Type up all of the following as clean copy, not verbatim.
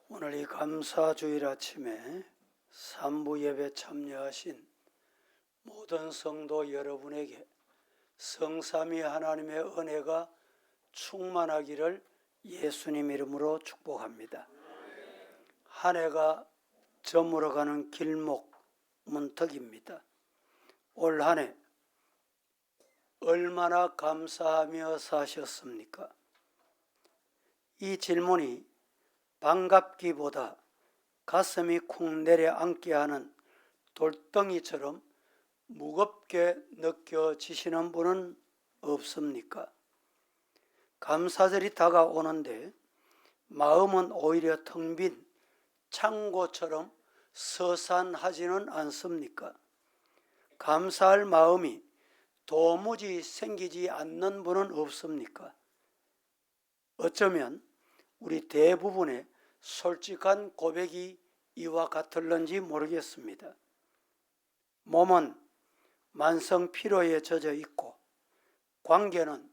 오늘 이 감사주일 아침에 삼부 예배 참여하신 모든 성도 여러분에게 성삼위 하나님의 은혜가 충만하기를 예수님 이름으로 축복합니다. 한 해가 저물어가는 길목 문턱입니다. 올 한 해 얼마나 감사하며 사셨습니까? 이 질문이 반갑기보다 가슴이 쿵 내려앉게 하는 돌덩이처럼 무겁게 느껴지시는 분은 없습니까? 감사절이 다가오는데 마음은 오히려 텅 빈 창고처럼 서산하지는 않습니까? 감사할 마음이 도무지 생기지 않는 분은 없습니까? 어쩌면 우리 대부분의 솔직한 고백이 이와 같을런지 모르겠습니다. 몸은 만성 피로에 젖어 있고 관계는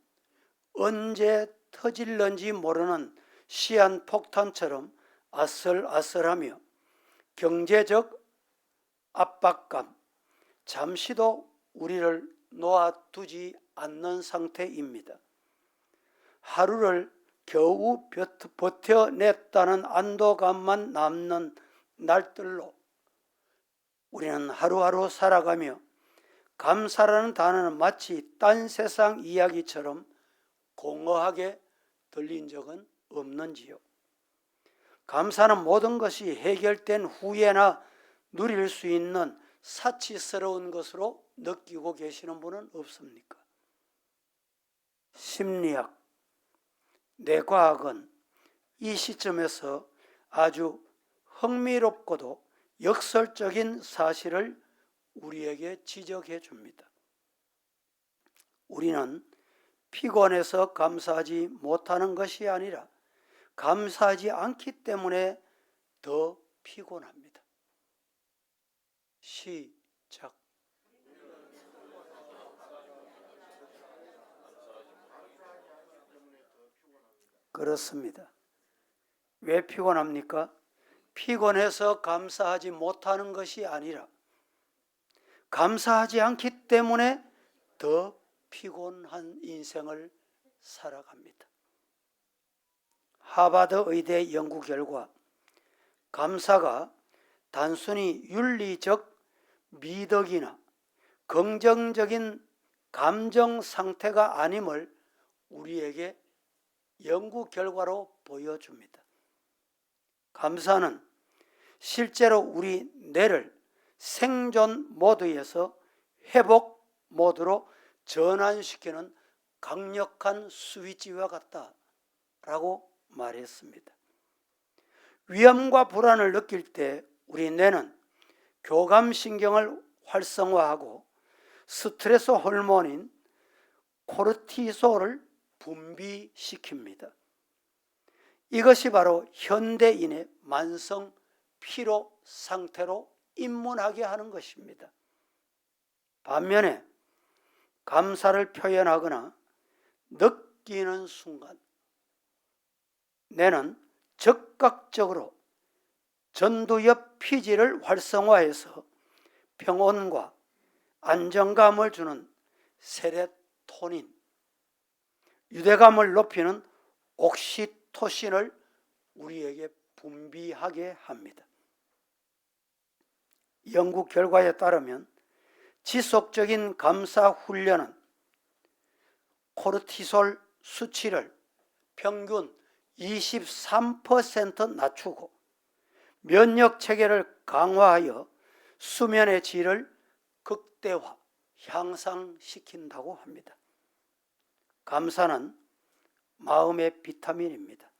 언제 터질런지 모르는 시한폭탄처럼 아슬아슬하며 경제적 압박감, 잠시도 우리를 놓아두지 않는 상태입니다. 하루를 겨우 버텨냈다는 안도감만 남는 날들로 우리는 하루하루 살아가며 감사라는 단어는 마치 딴 세상 이야기처럼 공허하게 들린 적은 없는지요? 감사는 모든 것이 해결된 후에나 누릴 수 있는 사치스러운 것으로 느끼고 계시는 분은 없습니까? 심리학, 뇌과학은 이 시점에서 아주 흥미롭고도 역설적인 사실을 우리에게 지적해 줍니다. 우리는 피곤해서 감사하지 못하는 것이 아니라 감사하지 않기 때문에 더 피곤합니다. 시작. 그렇습니다. 왜 피곤합니까? 피곤해서 감사하지 못하는 것이 아니라 감사하지 않기 때문에 더 피곤한 인생을 살아갑니다. 하버드 의대 연구 결과 감사가 단순히 윤리적 미덕이나 긍정적인 감정 상태가 아님을 우리에게 연구 결과로 보여줍니다. 감사는 실제로 우리 뇌를 생존 모드에서 회복 모드로 전환시키는 강력한 스위치와 같다라고 말했습니다. 위험과 불안을 느낄 때 우리 뇌는 교감신경을 활성화하고 스트레스 호르몬인 코르티솔을 분비시킵니다. 이것이 바로 현대인의 만성 피로 상태로 입문하게 하는 것입니다. 반면에 감사를 표현하거나 느끼는 순간 뇌는 즉각적으로 전두엽 피질을 활성화해서 평온과 안정감을 주는 세로토닌, 유대감을 높이는 옥시토신을 우리에게 분비하게 합니다. 연구 결과에 따르면 지속적인 감사 훈련은 코르티솔 수치를 평균 23% 낮추고 면역 체계를 강화하여 수면의 질을 극대화, 향상시킨다고 합니다. 감사는 마음의 비타민입니다.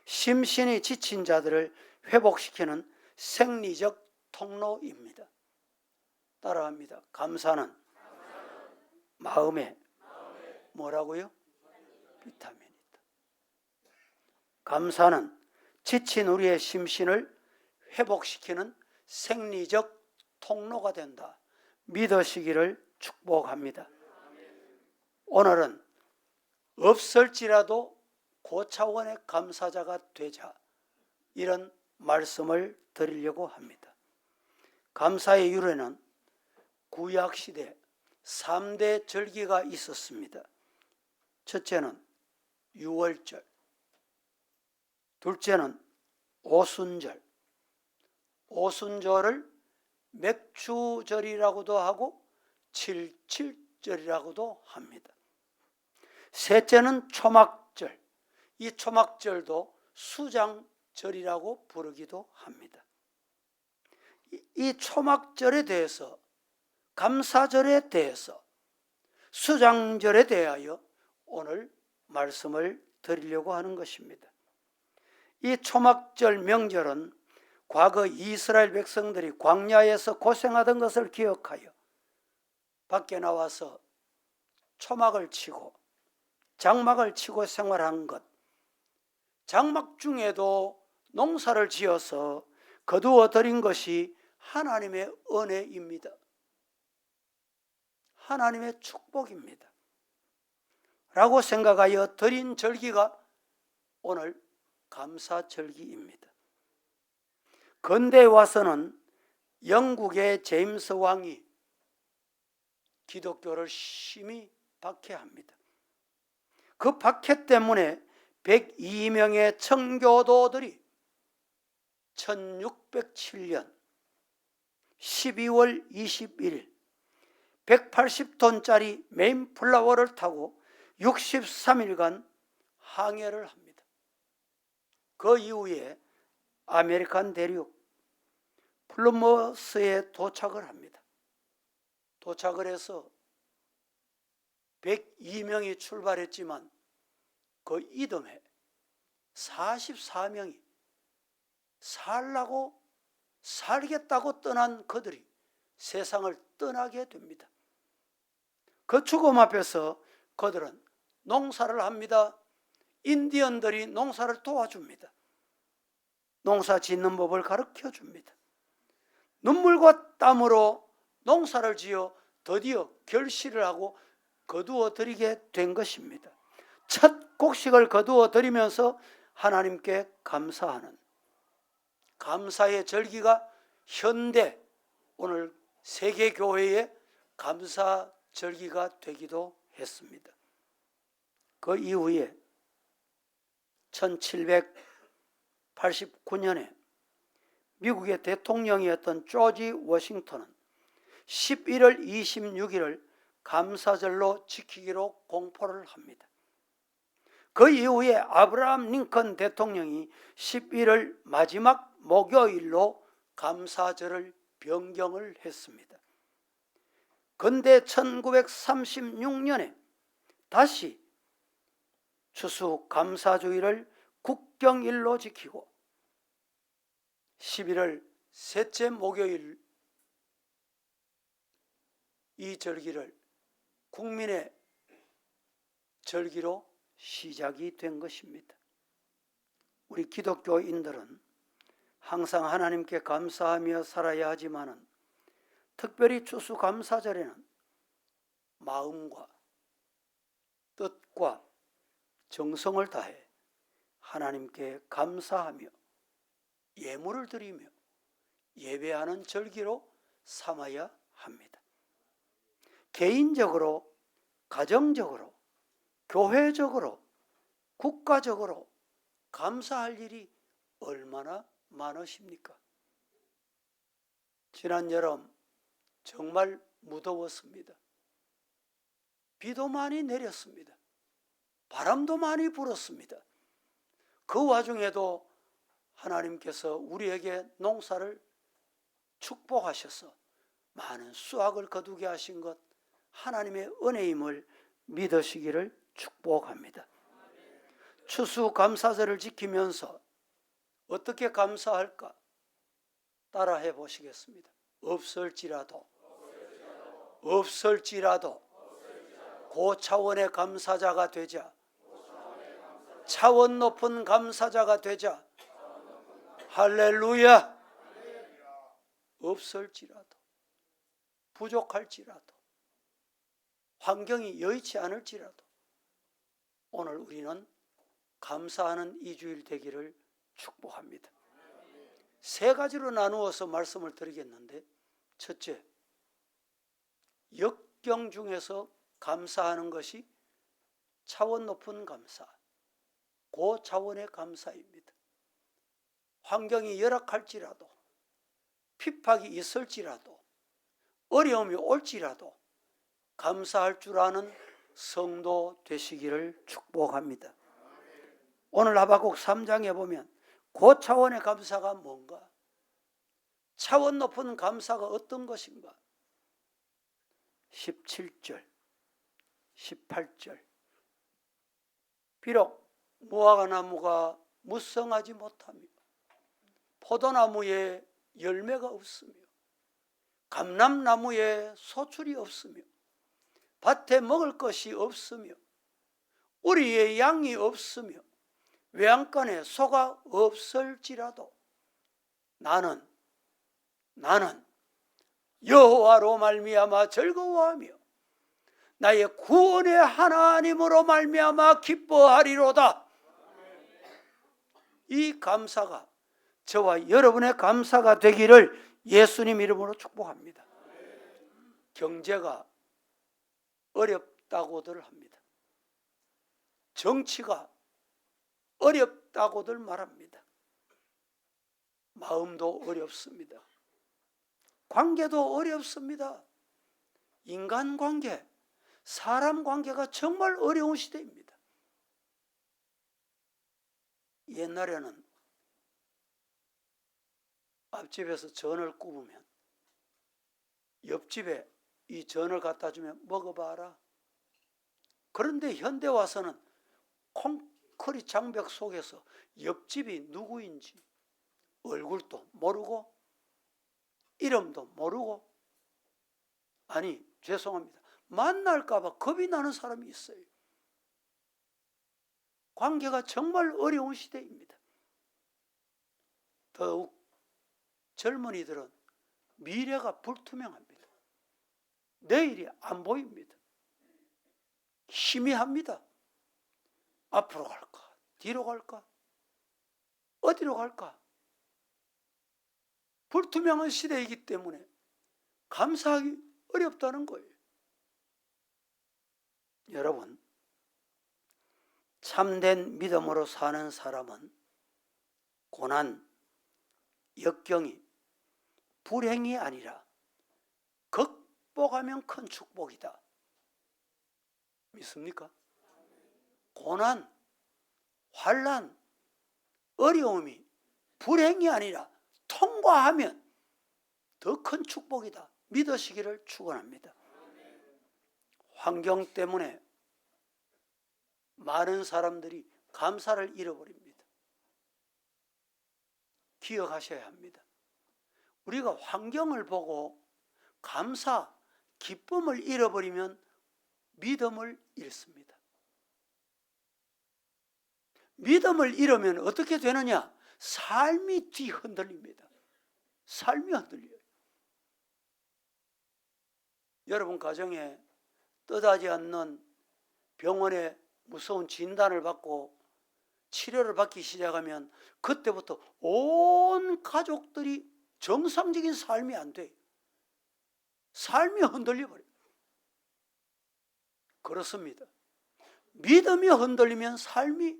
심신이 지친 자들을 회복시키는 생리적 통로입니다. 따라합니다. 감사는 마음의 뭐라고요? 비타민이다. 감사는 지친 우리의 심신을 회복시키는 생리적 통로가 된다. 믿으시기를 축복합니다. 오늘은 없을지라도 고차원의 감사자가 되자 이런 말씀을 드리려고 합니다. 감사의 유래는 구약시대 3대 절기가 있었습니다. 첫째는 유월절, 둘째는 오순절. 오순절을 맥주절이라고도 하고 칠칠절이라고도 합니다. 셋째는 초막절. 이 초막절도 수장절이라고 부르기도 합니다. 이 초막절에 대해서, 감사절에 대해서, 수장절에 대하여 오늘 말씀을 드리려고 하는 것입니다. 이 초막절 명절은 과거 이스라엘 백성들이 광야에서 고생하던 것을 기억하여 밖에 나와서 초막을 치고 장막을 치고 생활한 것, 장막 중에도 농사를 지어서 거두어 들인 것이 하나님의 은혜입니다. 하나님의 축복입니다. 라고 생각하여 드린 절기가 오늘 감사절기입니다. 근대에 와서는 영국의 제임스 왕이 기독교를 심히 박해합니다. 그 박해 때문에 102명의 청교도들이 1607년 12월 21일 180톤짜리 메인플라워를 타고 63일간 항해를 합니다. 그 이후에 아메리칸 대륙 플ymouth에 도착을 합니다. 도착을 해서 102명이 출발했지만 그 이듬해 44명이 살겠다고 떠난 그들이 세상을 떠나게 됩니다. 그 죽음 앞에서 그들은 농사를 합니다. 인디언들이 농사를 도와줍니다. 농사 짓는 법을 가르쳐 줍니다. 눈물과 땀으로 농사를 지어 드디어 결실을 하고 거두어 드리게 된 것입니다. 첫 곡식을 거두어 드리면서 하나님께 감사하는 감사의 절기가 현대 오늘 세계교회의 감사 절기가 되기도 했습니다. 그 이후에 1789년에 미국의 대통령이었던 조지 워싱턴은 11월 26일을 감사절로 지키기로 공포를 합니다. 그 이후에 아브라함 링컨 대통령이 11월 마지막 목요일로 감사절을 변경을 했습니다. 근데 1936년에 다시 추수감사주의를 국경일로 지키고 11월 셋째 목요일 이 절기를 국민의 절기로 시작이 된 것입니다. 우리 기독교인들은 항상 하나님께 감사하며 살아야 하지만은 특별히 추수감사절에는 마음과 뜻과 정성을 다해 하나님께 감사하며 예물을 드리며 예배하는 절기로 삼아야 합니다. 개인적으로, 가정적으로, 교회적으로, 국가적으로 감사할 일이 얼마나 많으십니까? 지난 여름 정말 무더웠습니다. 비도 많이 내렸습니다. 바람도 많이 불었습니다. 그 와중에도 하나님께서 우리에게 농사를 축복하셔서 많은 수확을 거두게 하신 것 하나님의 은혜임을 믿으시기를 축복합니다. 추수감사절을 지키면서 어떻게 감사할까? 따라해 보시겠습니다. 없을지라도 고차원의 감사자가 되자. 차원 높은 감사자가 되자. 할렐루야. 없을지라도 부족할지라도 환경이 여의치 않을지라도 오늘 우리는 감사하는 이 주일 되기를 축복합니다. 세 가지로 나누어서 말씀을 드리겠는데, 첫째, 역경 중에서 감사하는 것이 차원 높은 감사, 고차원의 감사입니다. 환경이 열악할지라도, 핍박이 있을지라도, 어려움이 올지라도 감사할 줄 아는 성도 되시기를 축복합니다. 오늘 하박국 3장에 보면 고차원의 감사가 뭔가? 차원 높은 감사가 어떤 것인가? 17절, 18절. 비록 무화과나무가 무성하지 못하며 포도나무에 열매가 없으며 감람나무에 소출이 없으며 밭에 먹을 것이 없으며 우리의 양이 없으며 외양간에 소가 없을지라도 나는 여호와로 말미암아 즐거워하며 나의 구원의 하나님으로 말미암아 기뻐하리로다. 이 감사가 저와 여러분의 감사가 되기를 예수님 이름으로 축복합니다. 경제가 어렵다고들 합니다. 정치가 어렵다고들 말합니다. 마음도 어렵습니다. 관계도 어렵습니다. 인간관계, 사람관계가 정말 어려운 시대입니다. 옛날에는 앞집에서 전을 굽으면 옆집에 이 전을 갖다 주면 먹어봐라. 그런데 현대 와서는 콘크리트 장벽 속에서 옆집이 누구인지 얼굴도 모르고 이름도 모르고, 아니 죄송합니다, 만날까 봐 겁이 나는 사람이 있어요. 관계가 정말 어려운 시대입니다. 더욱 젊은이들은 미래가 불투명합니다. 내일이 안 보입니다. 희미합니다. 앞으로 갈까? 뒤로 갈까? 어디로 갈까? 불투명한 시대이기 때문에 감사하기 어렵다는 거예요. 여러분, 참된 믿음으로 사는 사람은 고난, 역경이 불행이 아니라 극복하면 큰 축복이다. 믿습니까? 고난, 환난, 어려움이 불행이 아니라 통과하면 더 큰 축복이다. 믿으시기를 축원합니다. 환경 때문에 많은 사람들이 감사를 잃어버립니다. 기억하셔야 합니다. 우리가 환경을 보고 감사, 기쁨을 잃어버리면 믿음을 잃습니다. 믿음을 잃으면 어떻게 되느냐? 삶이 뒤흔들립니다. 삶이 흔들려요. 여러분 가정에 뜻하지 않는 병원에 무서운 진단을 받고 치료를 받기 시작하면 그때부터 온 가족들이 정상적인 삶이 안 돼요. 삶이 흔들려버려요. 그렇습니다. 믿음이 흔들리면 삶이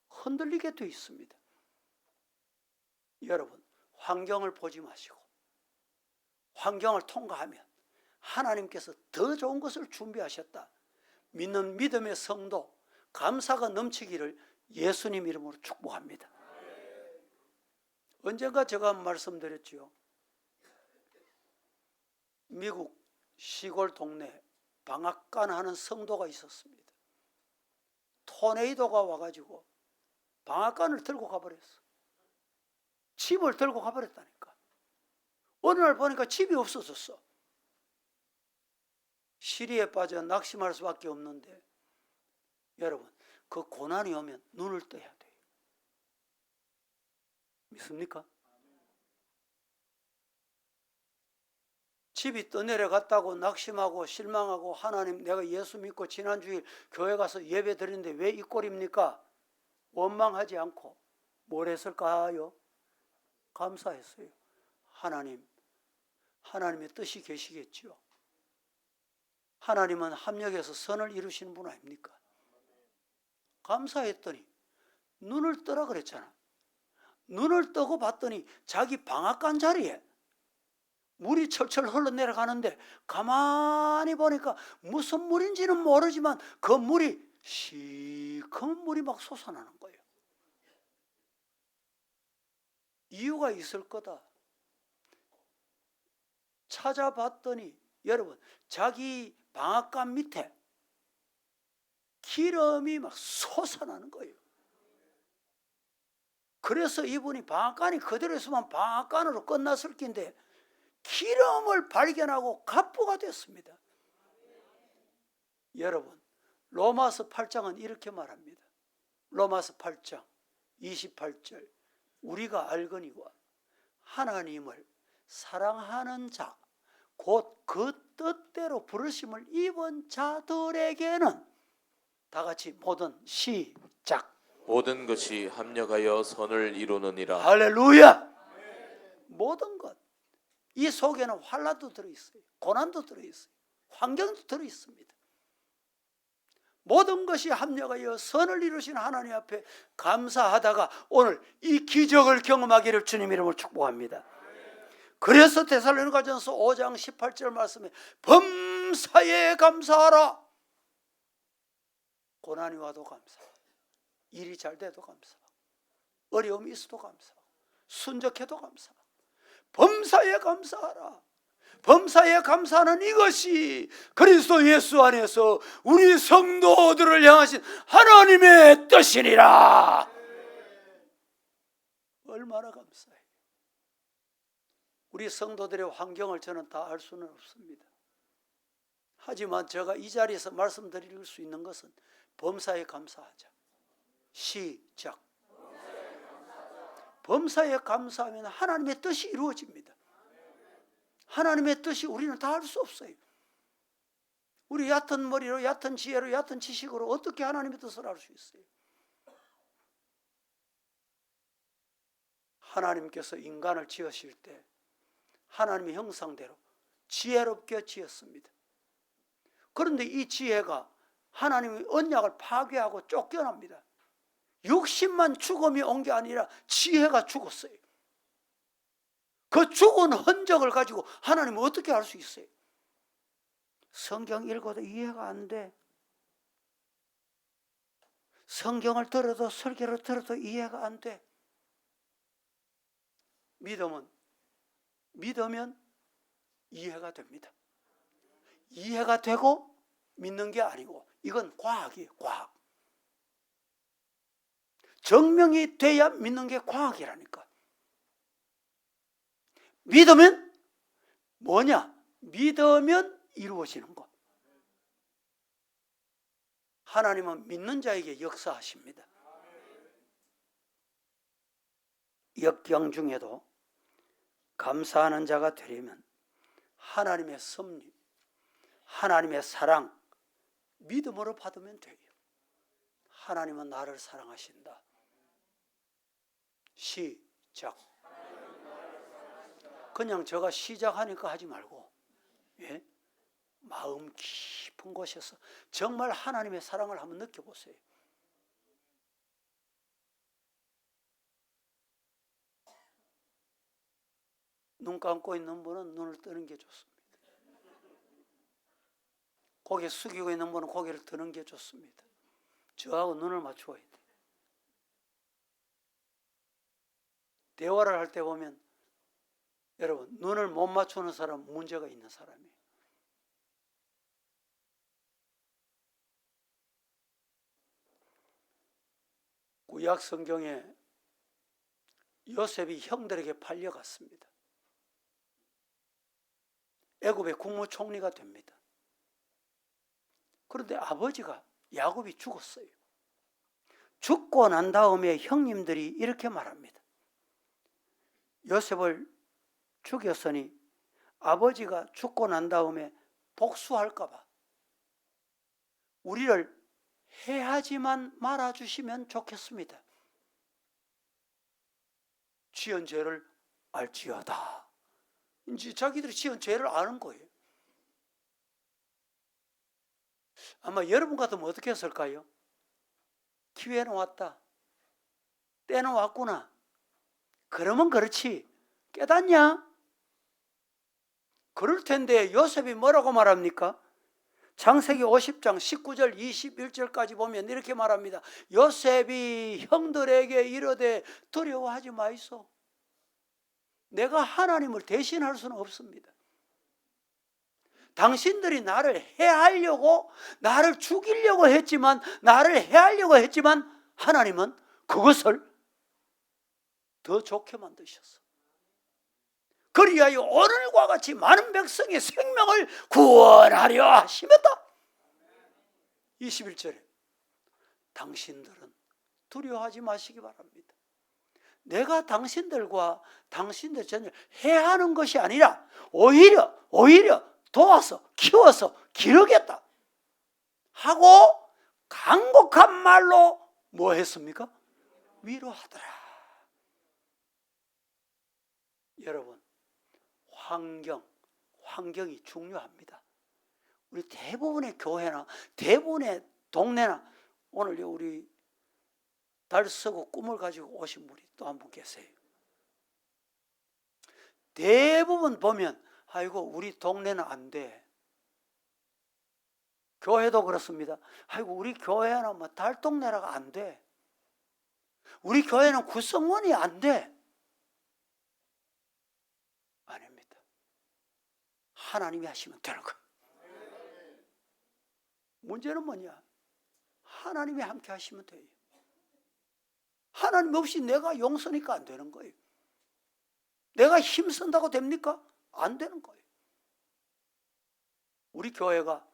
흔들리게 돼 있습니다. 여러분, 환경을 보지 마시고 환경을 통과하면 하나님께서 더 좋은 것을 준비하셨다. 믿는 믿음의 성도, 감사가 넘치기를 예수님 이름으로 축복합니다. 언젠가 제가 말씀드렸지요. 미국 시골 동네 방앗간 하는 성도가 있었습니다. 토네이도가 와가지고 방앗간을 들고 가버렸어. 집을 들고 가버렸다니까. 어느 날 보니까 집이 없어졌어. 시리에 빠져 낙심할 수밖에 없는데, 여러분, 그 고난이 오면 눈을 떠야 돼요. 믿습니까? 집이 떠내려갔다고 낙심하고 실망하고, 하나님 내가 예수 믿고 지난주일 교회 가서 예배 드리는데 왜 이 꼴입니까? 원망하지 않고 뭘 했을까요? 감사했어요. 하나님의 뜻이 계시겠지요. 하나님은 합력해서 선을 이루시는 분 아닙니까? 감사했더니 눈을 뜨라 그랬잖아. 눈을 뜨고 봤더니 자기 방앗간 자리에 물이 철철 흘러내려가는데 가만히 보니까 무슨 물인지는 모르지만 그 물이 시커먼 물이 막 솟아나는 거예요. 이유가 있을 거다. 찾아봤더니 여러분, 자기 방앗간 밑에 기름이 막 솟아나는 거예요. 그래서 이분이 방앗간이 그대로 있으면 방앗간으로 끝났을 낀데 기름을 발견하고 갑부가 됐습니다. 여러분, 로마서 8장은 이렇게 말합니다. 로마서 8장 28절, 우리가 알거니와 하나님을 사랑하는 자 곧 그 뜻대로 부르심을 입은 자들에게는, 다 같이 모든 시작, 모든 것이 합력하여 선을 이루느니라. 할렐루야. 모든 것, 이 속에는 환난도 들어있어요. 고난도 들어있어요. 환경도 들어있습니다. 모든 것이 합력하여 선을 이루신 하나님 앞에 감사하다가 오늘 이 기적을 경험하기를 주님 이름으로 축복합니다. 그래서 데살로니가전서 5장 18절 말씀에 범사에 감사하라. 고난이 와도 감사하고, 일이 잘 돼도 감사하고, 어려움이 있어도 감사하고, 순적해도 감사하고, 범사에 감사하라. 범사에 감사하는 이것이 그리스도 예수 안에서 우리 성도들을 향하신 하나님의 뜻이니라. 얼마나 감사해요. 우리 성도들의 환경을 저는 다 알 수는 없습니다. 하지만 제가 이 자리에서 말씀드릴 수 있는 것은 범사에 감사하자. 시작. 범사에 감사하면 하나님의 뜻이 이루어집니다. 하나님의 뜻이 우리는 다 알 수 없어요. 우리 얕은 머리로, 얕은 지혜로, 얕은 지식으로 어떻게 하나님의 뜻을 알 수 있어요? 하나님께서 인간을 지으실 때 하나님의 형상대로 지혜롭게 지었습니다. 그런데 이 지혜가 하나님의 언약을 파괴하고 쫓겨납니다. 육신만 죽음이 온 게 아니라 지혜가 죽었어요. 그 죽은 흔적을 가지고 하나님은 어떻게 알 수 있어요? 성경 읽어도 이해가 안 돼. 성경을 들어도, 설교를 들어도 이해가 안 돼. 믿으면 이해가 됩니다. 이해가 되고 믿는 게 아니고, 이건 과학이에요. 과학. 증명이 돼야 믿는 게 과학이라니까. 믿으면 뭐냐? 믿으면 이루어지는 것. 하나님은 믿는 자에게 역사하십니다. 역경 중에도 감사하는 자가 되려면 하나님의 섭리, 하나님의 사랑, 믿음으로 받으면 돼요. 하나님은 나를 사랑하신다. 시작. 그냥 제가 시작하니까 하지 말고, 예? 마음 깊은 곳에서 정말 하나님의 사랑을 한번 느껴보세요. 눈 감고 있는 분은 눈을 뜨는 게 좋습니다. 고개 숙이고 있는 분은 고개를 드는 게 좋습니다. 저하고 눈을 맞추어야 돼. 대화를 할 때 보면 여러분, 눈을 못 맞추는 사람은 문제가 있는 사람이에요. 구약 성경에 요셉이 형들에게 팔려갔습니다. 애굽의 국무총리가 됩니다. 그런데 아버지가 야곱이 죽었어요. 죽고 난 다음에 형님들이 이렇게 말합니다. 요셉을 죽였으니 아버지가 죽고 난 다음에 복수할까 봐 우리를 해하지만 말아주시면 좋겠습니다. 지은 죄를 알지어다. 이제 자기들이 지은 죄를 아는 거예요. 아마 여러분 같으면 어떻게 했을까요? 기회는 왔다. 때는 왔구나. 그러면 그렇지. 깨닫냐? 그럴 텐데 요셉이 뭐라고 말합니까? 창세기 50장 19절 21절까지 보면 이렇게 말합니다. 요셉이 형들에게 이르되 두려워하지 마이소. 내가 하나님을 대신할 수는 없습니다. 당신들이 나를 해하려고, 나를 죽이려고 했지만, 나를 해하려고 했지만 하나님은 그것을 더 좋게 만드셨어. 그리하여 오늘과 같이 많은 백성의 생명을 구원하려 하심이다. 21절에 당신들은 두려워하지 마시기 바랍니다. 내가 당신들과 당신들 전을 해하는 것이 아니라 오히려 도와서 키워서 기르겠다 하고 간곡한 말로 뭐 했습니까? 위로하더라. 여러분, 환경이 중요합니다. 우리 대부분의 교회나 대부분의 동네나 오늘 우리 달 쓰고 꿈을 가지고 오신 분이 또 한 분 계세요. 대부분 보면 아이고 우리 동네는 안 돼. 교회도 그렇습니다. 아이고 우리 교회는 뭐 달동네라가 안 돼. 우리 교회는 구성원이 안 돼. 아닙니다. 하나님이 하시면 되는 거예요. 문제는 뭐냐? 하나님이 함께 하시면 돼요. 하나님 없이 내가 용서니까 안 되는 거예요. 내가 힘쓴다고 됩니까? 안 되는 거예요. 우리 교회가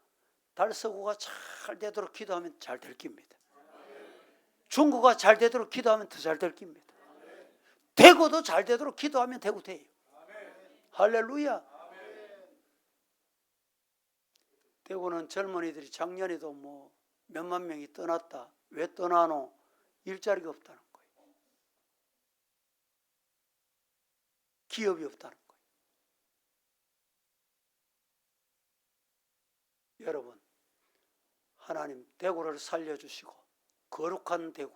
달서구가 잘 되도록 기도하면 잘 될 겁니다. 중구가 잘 되도록 기도하면 더 잘 될 겁니다. 대구도 잘 되도록 기도하면 대구 돼요. 할렐루야. 대구는 젊은이들이 작년에도 뭐 몇만 명이 떠났다. 왜 떠나노? 일자리가 없다는 거예요. 기업이 없다는 거예요. 여러분, 하나님 대구를 살려주시고 거룩한 대구,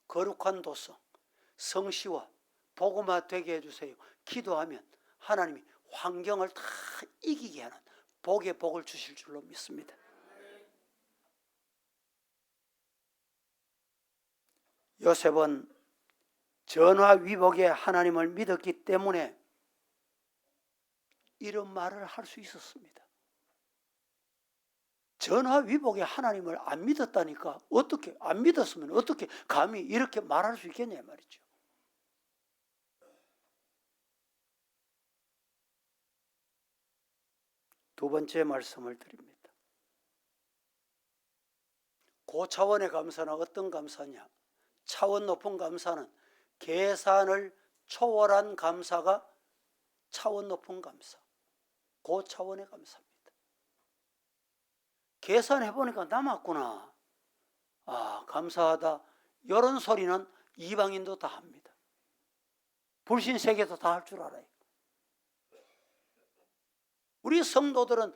거룩한 도성, 성시와 복음화 되게 해주세요. 기도하면 하나님이 환경을 다 이기게 하는 복의 복을 주실 줄로 믿습니다. 요셉은 전화위복의 하나님을 믿었기 때문에 이런 말을 할 수 있었습니다. 전화위복의 하나님을 안 믿었다니까 어떻게 안 믿었으면 어떻게 감히 이렇게 말할 수 있겠냐 말이죠. 두 번째 말씀을 드립니다. 고차원의 감사는 어떤 감사냐? 차원 높은 감사는 계산을 초월한 감사가 차원 높은 감사, 고차원의 감사입니다. 계산해보니까 남았구나. 아, 감사하다. 이런 소리는 이방인도 다 합니다. 불신세계도 다 할 줄 알아요. 우리 성도들은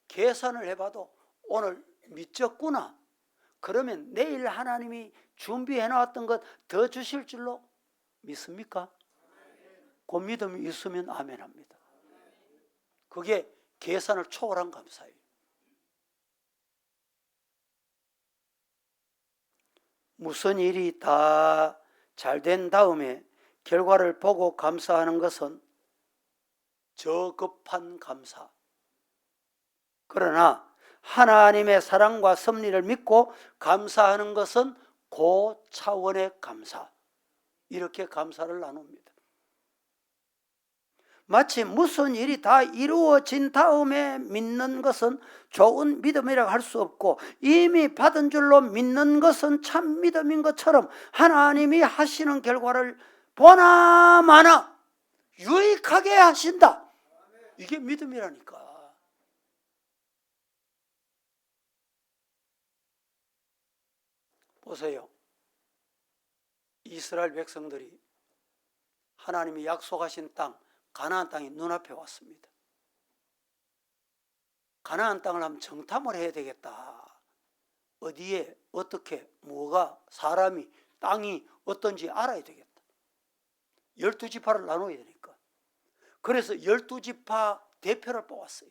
계산을 해봐도 오늘 믿졌구나. 그러면 내일 하나님이 준비해 놨던 것 더 주실 줄로 믿습니까? 그 믿음이 있으면 아멘 합니다. 그게 계산을 초월한 감사예요. 무슨 일이 다 잘 된 다음에 결과를 보고 감사하는 것은 저급한 감사. 그러나 하나님의 사랑과 섭리를 믿고 감사하는 것은 고차원의 감사. 이렇게 감사를 나눕니다. 마치 무슨 일이 다 이루어진 다음에 믿는 것은 좋은 믿음이라고 할 수 없고 이미 받은 줄로 믿는 것은 참 믿음인 것처럼 하나님이 하시는 결과를 보나마나 유익하게 하신다. 이게 믿음이라니까. 보세요. 이스라엘 백성들이 하나님이 약속하신 땅 가나안 땅이 눈앞에 왔습니다. 가나안 땅을 한번 정탐을 해야 되겠다. 어디에 어떻게 뭐가 사람이 땅이 어떤지 알아야 되겠다. 12지파를 나눠야 되니까. 그래서 12지파 대표를 뽑았어요.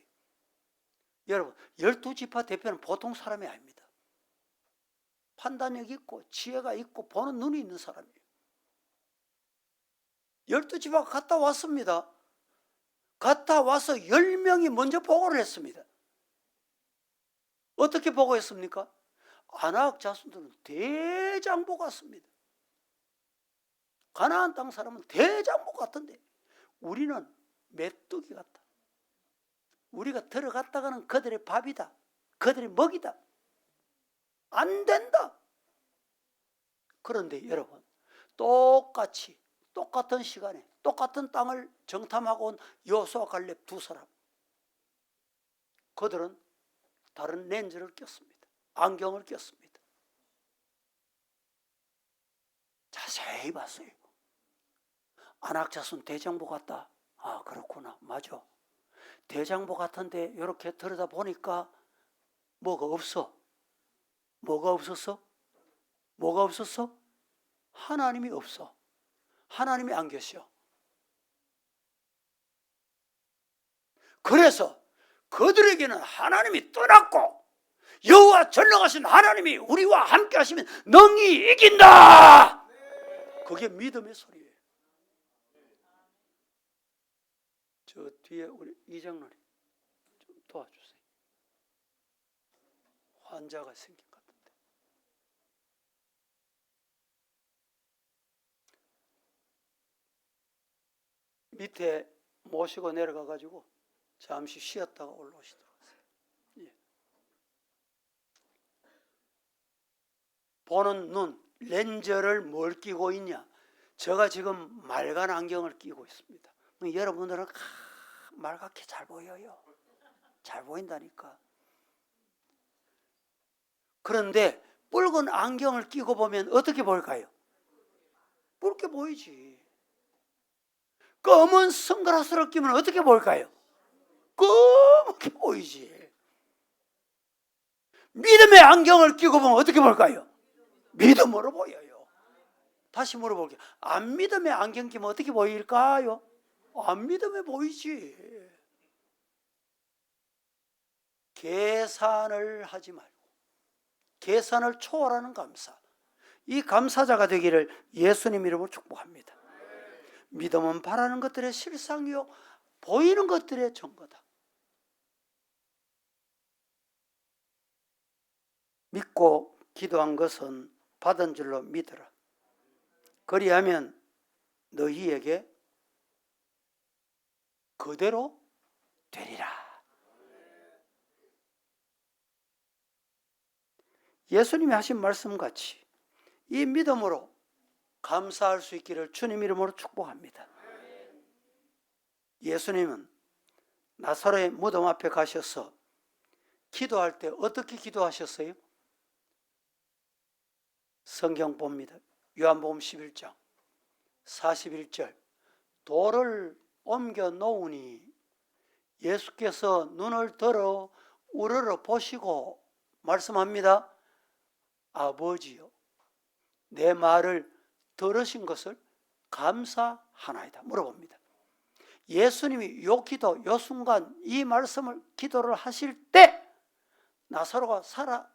여러분, 12지파 대표는 보통 사람이 아닙니다. 판단력 있고 지혜가 있고 보는 눈이 있는 사람이에요. 12지파가 갔다 왔습니다. 갔다 와서 10명이 먼저 보고를 했습니다. 어떻게 보고했습니까? 아낙 자손들은 대장보 같습니다. 가나안 땅 사람은 대장보 같은데 우리는 메뚜기 같다. 우리가 들어갔다가는 그들의 밥이다. 그들의 먹이다. 안 된다. 그런데 여러분, 똑같은 시간에 똑같은 땅을 정탐하고 온 여호수아 갈렙 두 사람, 그들은 다른 렌즈를 꼈습니다. 안경을 꼈습니다. 자세히 봤어요. 아낙 자손 대장보 같다. 아, 그렇구나. 맞아. 대장보 같은데 이렇게 들여다보니까 뭐가 없어. 뭐가 없었어? 뭐가 없었어? 하나님이 없어. 하나님이 안 계셔. 그래서 그들에게는 하나님이 떠났고 여호와 전능하신 하나님이 우리와 함께 하시면 능히 이긴다. 그게 믿음의 소리예요. 저 뒤에 우리 이장로님 좀 도와주세요. 환자가 생긴 것 같은데. 밑에 모시고 내려가 가지고 잠시 쉬었다가 올라오시도록 하세요. 예. 보는 눈, 렌즈를 뭘 끼고 있냐? 제가 지금 말간 안경을 끼고 있습니다. 여러분들은 말갛게 잘 보여요. 잘 보인다니까. 그런데 붉은 안경을 끼고 보면 어떻게 보일까요? 붉게 보이지. 검은 선글라스를 끼면 어떻게 보일까요? 검게 보이지. 믿음의 안경을 끼고 보면 어떻게 볼까요? 믿음으로 보여요. 다시 물어볼게요. 안 믿음의 안경 끼면 어떻게 보일까요? 안 믿음에 보이지. 계산을 하지 말고 계산을 초월하는 감사. 이 감사자가 되기를 예수님 이름으로 축복합니다. 믿음은 바라는 것들의 실상이요 보이는 것들의 증거다. 믿고 기도한 것은 받은 줄로 믿으라. 그리하면 너희에게 그대로 되리라. 예수님이 하신 말씀같이 이 믿음으로 감사할 수 있기를 주님 이름으로 축복합니다. 예수님은 나사로의 무덤 앞에 가셔서 기도할 때 어떻게 기도하셨어요? 성경 봅니다. 요한복음 11장 41절 돌을 옮겨 놓으니 예수께서 눈을 들어 우러러 보시고 말씀합니다. 아버지요, 내 말을 들으신 것을 감사하나이다. 물어봅니다. 예수님이 요 기도, 요 순간 이 말씀을 기도를 하실 때 나사로가 살아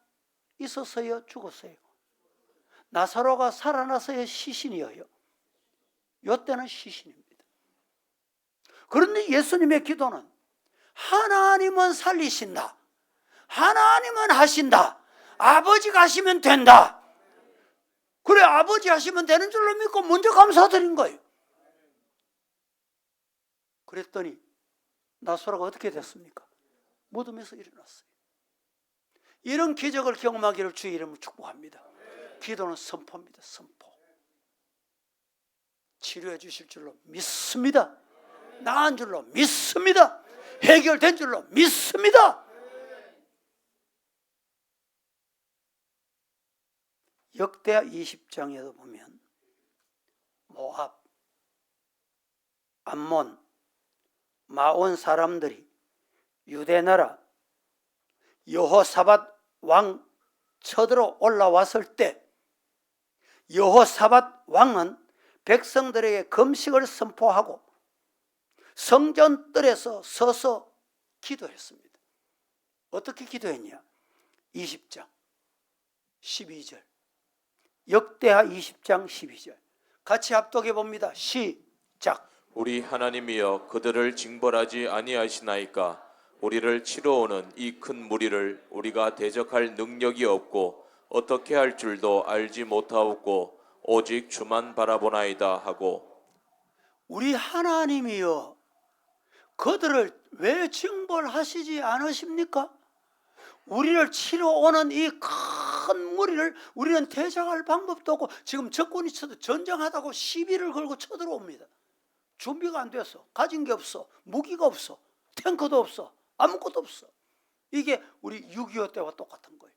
있었어요? 죽었어요? 나사로가 살아나서야 시신이에요. 요 때는 시신입니다. 그런데 예수님의 기도는 하나님은 살리신다. 하나님은 하신다. 아버지가 하시면 된다. 그래, 아버지 하시면 되는 줄로 믿고 먼저 감사드린 거예요. 그랬더니 나사로가 어떻게 됐습니까? 무덤에서 일어났어요. 이런 기적을 경험하기를 주의 이름으로 축복합니다. 기도는 선포입니다. 선포. 치료해 주실 줄로 믿습니다. 나은 줄로 믿습니다. 해결된 줄로 믿습니다. 역대하 20장에도 보면 모압, 암몬, 마온 사람들이 유대 나라 여호사밧 왕 쳐들어 올라왔을 때 여호사밧 왕은 백성들에게 금식을 선포하고 성전뜰에서 서서 기도했습니다. 어떻게 기도했냐? 20장 12절, 역대하 20장 12절 같이 합독해 봅니다. 시작. 우리 하나님이여 그들을 징벌하지 아니하시나이까. 우리를 치러오는 이 큰 무리를 우리가 대적할 능력이 없고 어떻게 할 줄도 알지 못하옵고 오직 주만 바라보나이다 하고. 우리 하나님이여 그들을 왜 징벌하시지 않으십니까? 우리를 치러 오는 이 큰 무리를 우리는 대적할 방법도 없고 지금 적군이 전쟁하다고 시비를 걸고 쳐들어옵니다. 준비가 안 됐어. 가진 게 없어. 무기가 없어. 탱크도 없어. 아무것도 없어. 이게 우리 6.25 때와 똑같은 거예요.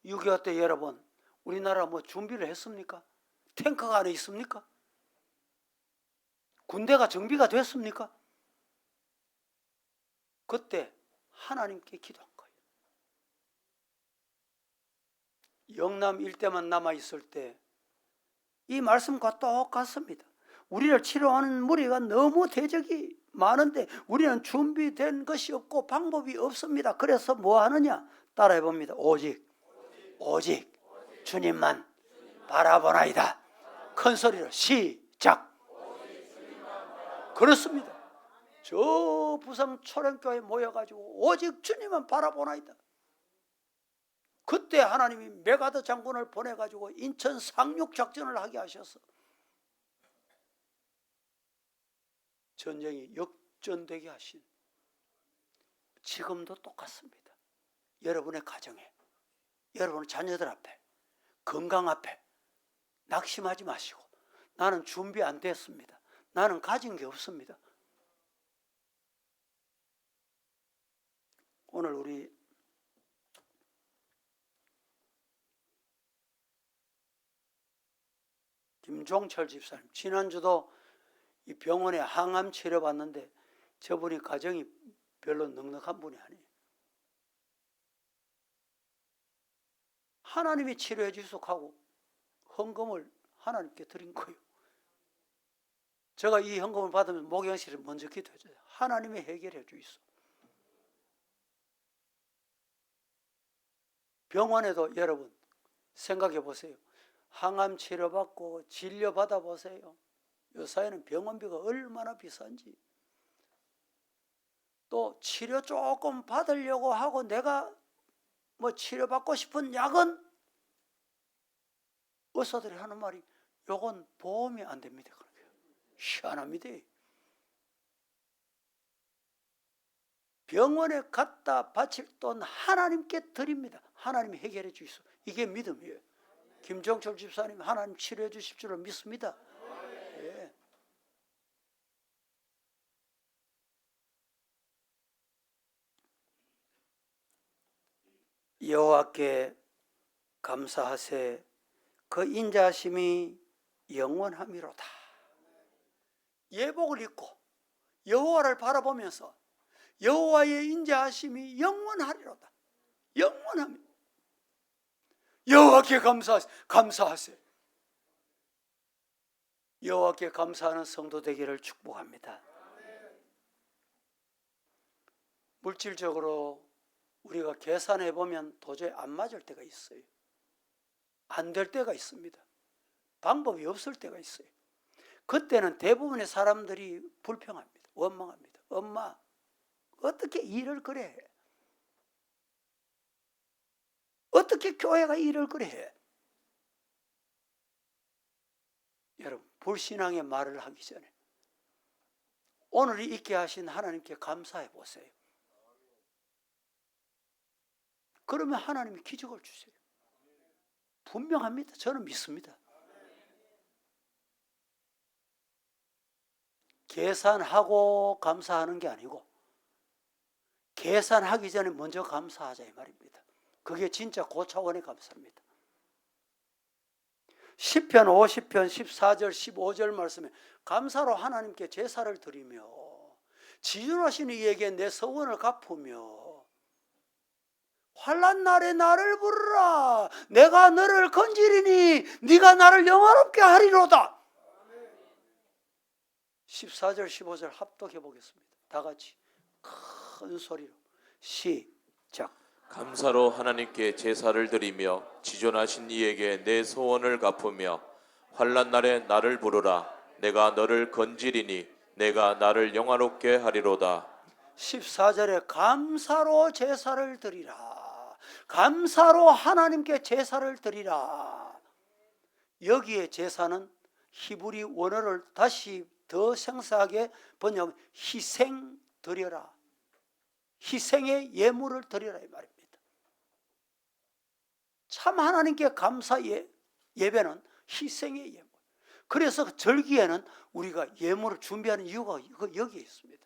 6.25 때 여러분 우리나라 뭐 준비를 했습니까? 탱크가 안에 있습니까? 군대가 정비가 됐습니까? 그때 하나님께 기도한 거예요. 영남 일대만 남아있을 때 이 말씀과 똑같습니다. 우리를 치러오는 무리가 너무 대적이 많은데 우리는 준비된 것이 없고 방법이 없습니다. 그래서 뭐 하느냐? 따라해 봅니다. 오직 주님만 바라보나이다. 큰 소리로 시작. 그렇습니다. 저 부산 초령교회 모여가지고 오직 주님만 바라보나이다. 그때 하나님이 메가더 장군을 보내가지고 인천 상륙작전을 하게 하셔서 전쟁이 역전되게 하신, 지금도 똑같습니다. 여러분의 가정에, 여러분의 자녀들 앞에, 건강 앞에 낙심하지 마시고 나는 준비 안 됐습니다. 나는 가진 게 없습니다. 오늘 우리 김종철 집사님 지난주도 이 병원에 항암 치료 받는데 저분이 가정이 별로 넉넉한 분이 아니에요. 하나님이 치료해 주소하고 헌금을 하나님께 드린 거예요. 제가 이 헌금을 받으면 목양실을 먼저 기도해줘요. 하나님이 해결해 주이소. 병원에도 여러분 생각해 보세요. 항암 치료받고 진료 받아보세요. 요사이는 병원비가 얼마나 비싼지. 또 치료 조금 받으려고 하고 내가 뭐 치료받고 싶은 약은 의사들이 하는 말이 요건 보험이 안 됩니다. 희한합니다. 병원에 갖다 바칠 돈 하나님께 드립니다. 하나님이 해결해 주시오. 이게 믿음이에요. 김종철 집사님 하나님 치료해 주실 줄을 믿습니다. 예. 여호와께 감사하세. 그 인자하심이 영원함이로다. 예복을 입고 여호와를 바라보면서 여호와의 인자하심이 영원하리로다. 영원함이. 여호와께 감사하세. 여호와께 감사하는 성도 되기를 축복합니다. 물질적으로 우리가 계산해 보면 도저히 안 맞을 때가 있어요. 안 될 때가 있습니다. 방법이 없을 때가 있어요. 그때는 대부분의 사람들이 불평합니다. 원망합니다. 엄마, 어떻게 일을 그래 해? 어떻게 교회가 일을 그래 해? 여러분, 불신앙의 말을 하기 전에 오늘 있게 하신 하나님께 감사해 보세요. 그러면 하나님이 기적을 주세요. 분명합니다. 저는 믿습니다. 계산하고 감사하는 게 아니고 계산하기 전에 먼저 감사하자 이 말입니다. 그게 진짜 고차원의 감사입니다. 시편 50편 14절 15절 말씀에 감사로 하나님께 제사를 드리며 지존하신 이에게 내 서원을 갚으며 환난 날에 나를 부르라. 내가 너를 건지리니 네가 나를 영화롭게 하리로다. 14절 15절 합독해 보겠습니다. 다 같이 큰 소리로 시작. 감사로 하나님께 제사를 드리며 지존하신 이에게 내 소원을 갚으며 환난 날에 나를 부르라. 내가 너를 건지리니 내가 나를 영화롭게 하리로다. 14절에 감사로 제사를 드리라. 감사로 하나님께 제사를 드리라. 여기에 제사는 히브리 원어를 다시 더 생생하게 번역하면 희생 드려라. 희생의 예물을 드려라 이 말입니다. 참 하나님께 감사 예배는 희생의 예물. 그래서 절기에는 우리가 예물을 준비하는 이유가 여기에 있습니다.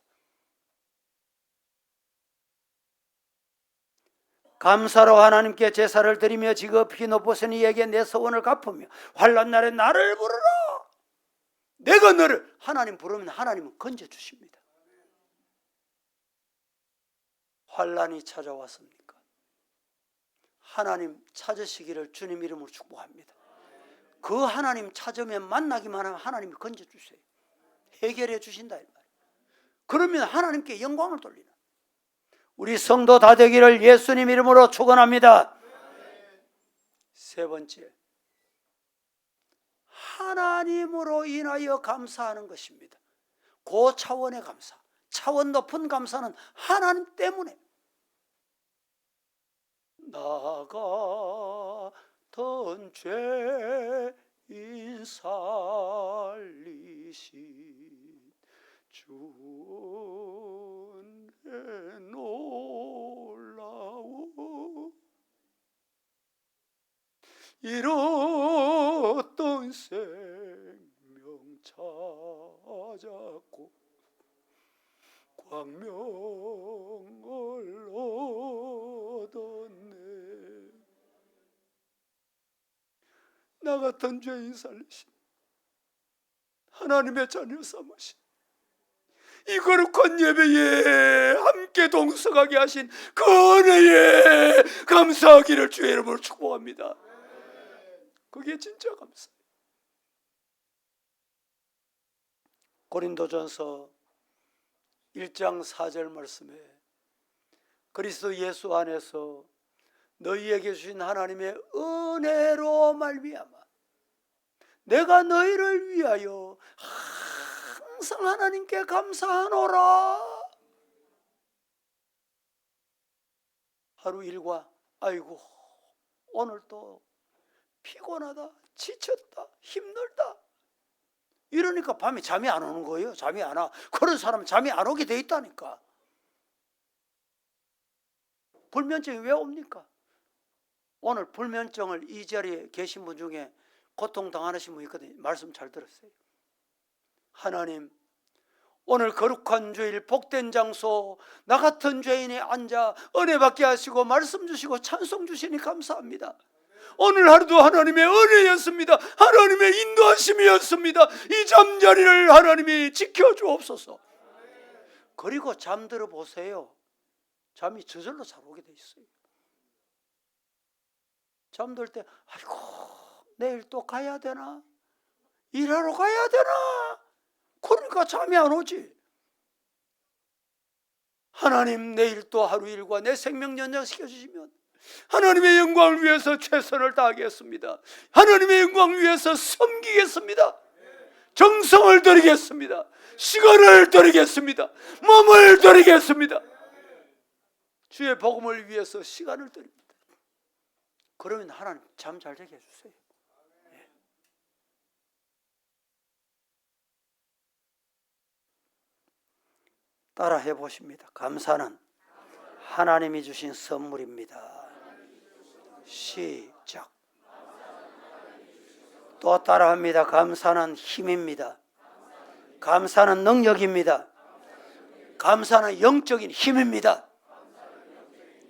감사로 하나님께 제사를 드리며 지극히 높으신 이에게 내 소원을 갚으며 환난 날에 나를 부르라. 내가 너를 하나님 부르면 하나님은 건져주십니다. 환난이 찾아왔습니까? 하나님 찾으시기를 주님 이름으로 축복합니다. 그 하나님 찾으면 만나기만 하면 하나님이 건져주세요. 해결해 주신다 이 말이에요. 그러면 하나님께 영광을 돌리는 우리 성도 다 되기를 예수님 이름으로 축원합니다. 세 번째, 하나님으로 인하여 감사하는 것입니다. 고차원의 감사, 차원 높은 감사는 하나님 때문에. 나 같은 죄인 살리신 주의 놀라워 잃었던 생명 찾았고 광명을 얻었네. 나 같은 죄인 살리신 하나님의 자녀 삼으신 이 거룩한 예배에 함께 동석하게 하신 그 은혜에 감사하기를 주의 이름으로 축복합니다. 그게 진짜 감사해요. 고린도전서 1장 4절 말씀에 그리스도 예수 안에서 너희에게 주신 하나님의 은혜로 말미암아 내가 너희를 위하여 항상 하나님께 감사하노라. 하루 일과 아이고 오늘 또 피곤하다, 지쳤다, 힘들다 이러니까 밤에 잠이 안 오는 거예요. 잠이 안 와. 그런 사람은 잠이 안 오게 돼 있다니까. 불면증이 왜 옵니까? 오늘 불면증을 이 자리에 계신 분 중에 고통당하신 분 있거든요. 말씀 잘 들었어요. 하나님, 오늘 거룩한 주일 복된 장소 나 같은 죄인이 앉아 은혜 받게 하시고 말씀 주시고 찬송 주시니 감사합니다. 오늘 하루도 하나님의 은혜였습니다. 하나님의 인도하심이었습니다. 이 잠자리를 하나님이 지켜주옵소서. 그리고 잠들어 보세요. 잠이 저절로 잘 오게 돼 있어요. 잠들 때 아이고 내일 또 가야 되나? 일하러 가야 되나? 그러니까 잠이 안 오지. 하나님 내일 또 하루 일과 내 생명 연장시켜 주시면 하나님의 영광을 위해서 최선을 다하겠습니다. 하나님의 영광을 위해서 섬기겠습니다. 정성을 드리겠습니다. 시간을 드리겠습니다. 몸을 드리겠습니다. 주의 복음을 위해서 시간을 드립니다. 그러면 하나님 잠 잘 자게 해주세요. 따라 해보십니다. 감사는 하나님이 주신 선물입니다. 시작. 또 따라합니다. 감사는 힘입니다. 감사는 능력입니다. 감사는 영적인 힘입니다.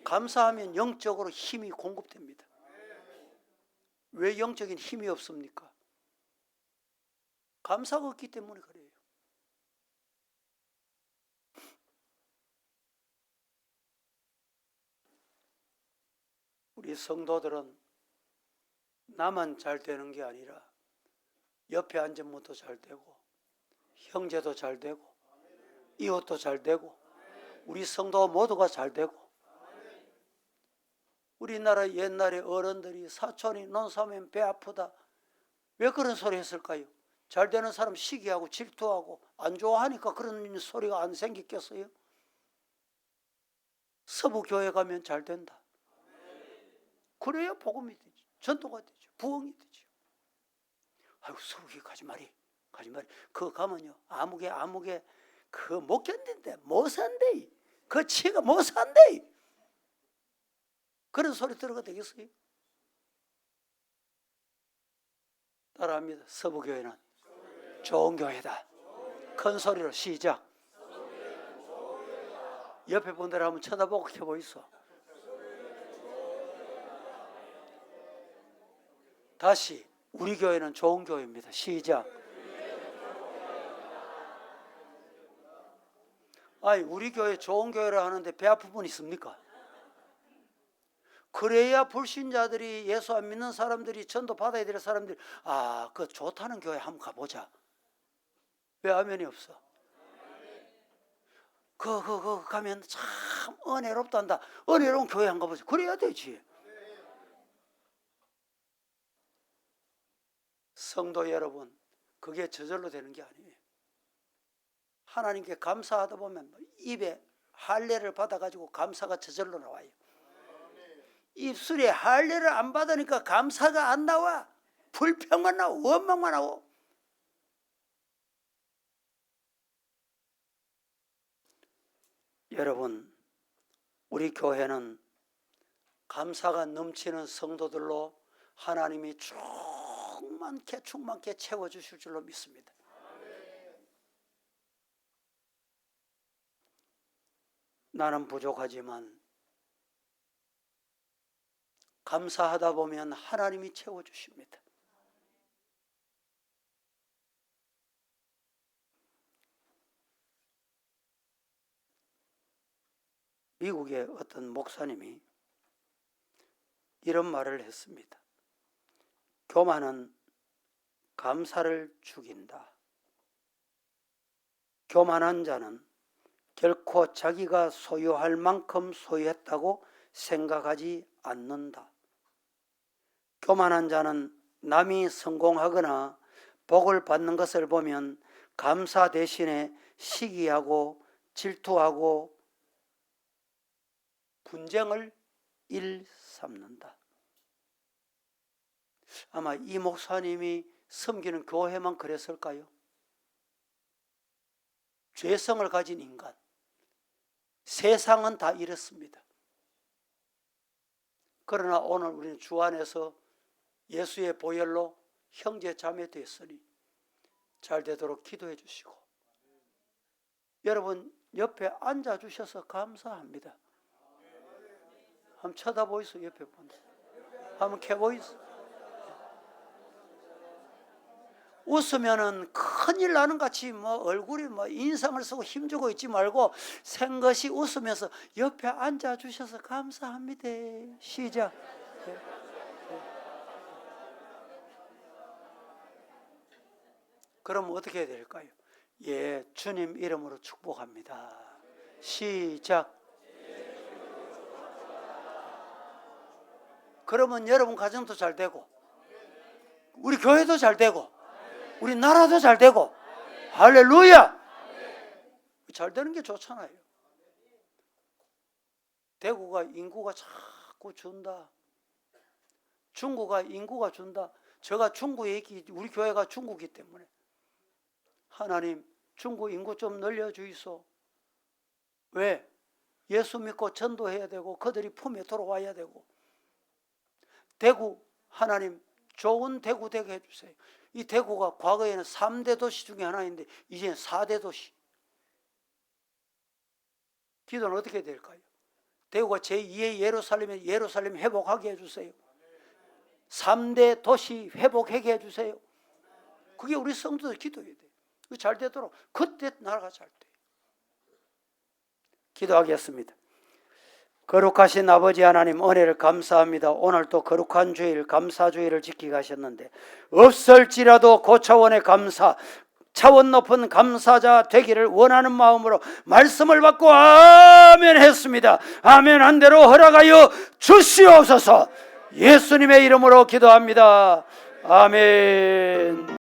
감사하면 영적으로 힘이 공급됩니다. 왜 영적인 힘이 없습니까? 감사가 없기 때문에 그래요. 우리 성도들은 나만 잘 되는 게 아니라 옆에 앉은 분도 잘 되고 형제도 잘 되고 이웃도 잘 되고 우리 성도 모두가 잘 되고, 우리나라 옛날에 어른들이 사촌이 논사면 배 아프다 왜 그런 소리 했을까요? 잘 되는 사람 시기하고 질투하고 안 좋아하니까 그런 소리가 안 생겼겠어요? 서부교회 가면 잘 된다. 그래야 복음이 되지, 전도가 되죠, 부흥이 되죠. 아이고 서부교회 가지 말이. 그거 가면요 아무개 그거 못 견딘대, 못 산대, 그 치가 못 산대. 그런 소리 들어가 되겠어요? 따라합니다. 서부교회는 좋은 교회다. 큰 소리로 시작. 옆에 분들 한번 쳐다보고 켜보이소. 다시 우리 교회는 좋은 교회입니다. 시작. 아니 우리 교회 좋은 교회라 하는데 배 아픈 분 있습니까? 그래야 불신자들이, 예수 안 믿는 사람들이, 전도 받아야 될 사람들이 그 좋다는 교회 한번 가보자. 왜 아멘이 없어? 그 가면 참 은혜롭단다. 은혜로운 교회 한 가보자. 그래야 되지. 성도 여러분, 그게 저절로 되는 게 아니에요. 하나님께 감사하다 보면 입에 할례를 받아가지고 감사가 저절로 나와요. 입술에 할례를 안 받으니까 감사가 안 나와. 불평만 나오고 원망만 나오고. 여러분, 우리 교회는 감사가 넘치는 성도들로 하나님이 충만케 채워주실 줄로 믿습니다. 나는 부족하지만 감사하다 보면 하나님이 채워주십니다. 미국의 어떤 목사님이 이런 말을 했습니다. 교만은 감사를 죽인다. 교만한 자는 결코 자기가 소유할 만큼 소유했다고 생각하지 않는다. 교만한 자는 남이 성공하거나 복을 받는 것을 보면 감사 대신에 시기하고 질투하고 분쟁을 일삼는다. 아마 이 목사님이 섬기는 교회만 그랬을까요? 죄성을 가진 인간, 세상은 다 이렇습니다. 그러나 오늘 우리는 주 안에서 예수의 보혈로 형제 자매 됐으니 잘 되도록 기도해 주시고, 여러분 옆에 앉아 주셔서 감사합니다. 한번 쳐다보이소. 옆에 분들 한번 켜보이소. 웃으면은 큰일 나는 같이 얼굴이 인상을 쓰고 힘주고 있지 말고 생것이 웃으면서 옆에 앉아 주셔서 감사합니다. 시작. 그럼 어떻게 해야 될까요? 예, 주님 이름으로 축복합니다. 시작. 그러면 여러분 가정도 잘 되고 우리 교회도 잘 되고 우리 나라도 잘 되고. 할렐루야. 잘 되는 게 좋잖아요. 대구가 인구가 자꾸 준다. 중구가 인구가 준다. 제가 중구 얘기, 우리 교회가 중구기 때문에 하나님 중구 인구 좀 늘려주이소. 왜? 예수 믿고 전도해야 되고 그들이 품에 들어와야 되고. 대구 하나님 좋은 대구 되게 해주세요. 이 대구가 과거에는 3대 도시 중에 하나인데 이제는 4대 도시. 기도는 어떻게 될까요? 대구가 제2의 예루살렘에 예루살렘 회복하게 해주세요. 3대 도시 회복하게 해주세요. 그게 우리 성도들 기도해야 돼요. 잘 되도록 그때 나라가 잘 돼요. 기도하겠습니다. 거룩하신 아버지 하나님, 은혜를 감사합니다. 오늘 또 거룩한 주일, 감사주일을 지키게 하셨는데 없을지라도 고차원의 감사, 차원 높은 감사자 되기를 원하는 마음으로 말씀을 받고 아멘 했습니다. 아멘 한 대로 허락하여 주시옵소서. 예수님의 이름으로 기도합니다. 아멘.